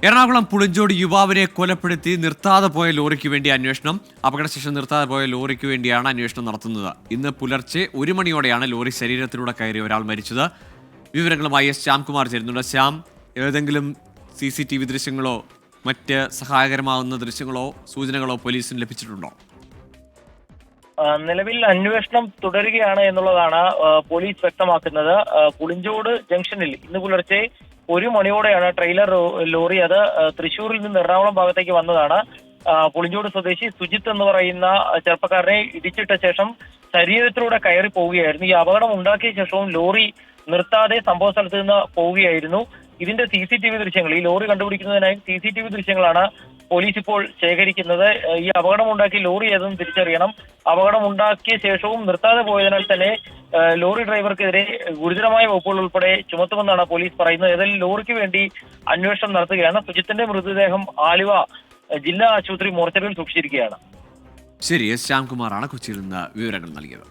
എറണാകുളം പുളിഞ്ചോട് യുവാവിനെ കൊലപ്പെടുത്തി നിർത്താതെ പോയ ലോറിക്ക് വേണ്ടി അന്വേഷണം. അപകടശേഷം നിർത്താതെ പോയ ലോറിക്ക് വേണ്ടിയാണ് അന്വേഷണം നടത്തുന്നത്. ഇന്ന് പുലർച്ചെ 1 മണിയോടെയാണ് ലോറി ശരീരത്തിലൂടെ കയറി ഒരാൾ മരിച്ചത്. വിവരങ്ങളുമായി ശ്യാംകുമാർ ചേരുന്നുണ്ട്. ശ്യാം, ഏതെങ്കിലും CCTV ദൃശ്യങ്ങളോ മറ്റ് സഹായകരമാവുന്ന ദൃശ്യങ്ങളോ സൂചനകളോ പോലീസിന് ലഭിച്ചിട്ടുണ്ടോ? നിലവിൽ അന്വേഷണം തുടരുകയാണ് എന്നുള്ളതാണ് പോലീസ് വ്യക്തമാക്കുന്നത്. പുളിഞ്ചോട് ജംഗ്ഷനിൽ ഇന്ന് പുലർച്ചെ 1 മണിയോടെയാണ് ട്രെയിലർ ലോറി അത് തൃശ്ശൂരിൽ നിന്ന് എറണാകുളം ഭാഗത്തേക്ക് വന്നതാണ്. പുളിഞ്ചോട് സ്വദേശി സുജിത്ത് എന്ന് പറയുന്ന ചെറുപ്പക്കാരനെ ഇടിച്ചിട്ട ശേഷം ശരീരത്തിലൂടെ കയറി പോവുകയായിരുന്നു. ഈ അപകടം ഉണ്ടാക്കിയ ശേഷവും ലോറി നിർത്താതെ സംഭവ സ്ഥലത്ത് നിന്ന് പോവുകയായിരുന്നു. ഇതിന്റെ CCTV ദൃശ്യങ്ങൾ, ഈ ലോറി കണ്ടുപിടിക്കുന്നതിനായി CCTV ദൃശ്യങ്ങളാണ് പോലീസ് ഇപ്പോൾ ശേഖരിക്കുന്നത്. ഈ അപകടമുണ്ടാക്കിയ ലോറി ഏതെന്ന് തിരിച്ചറിയണം. അപകടമുണ്ടാക്കിയ ശേഷവും നിർത്താതെ പോയതിനാൽ തന്നെ ലോറി ഡ്രൈവർക്കെതിരെ ഗുരുതരമായ വകുപ്പുകൾ ഉൾപ്പെടെ ചുമത്തുമെന്നാണ് പോലീസ് പറയുന്നത്. ഏതായാലും ലോറിക്ക് വേണ്ടി അന്വേഷണം നടത്തുകയാണ്. സുജിത്തിന്റെ മൃതദേഹം ആലുവ ജില്ലാ ആശുപത്രി മോർച്ചറിയിൽ സൂക്ഷിച്ചിരിക്കുകയാണ്. ശരി, ശ്യാംകുമാറാണ് കൊച്ചിയിൽ നിന്ന് വിവരങ്ങൾ നൽകിയത്.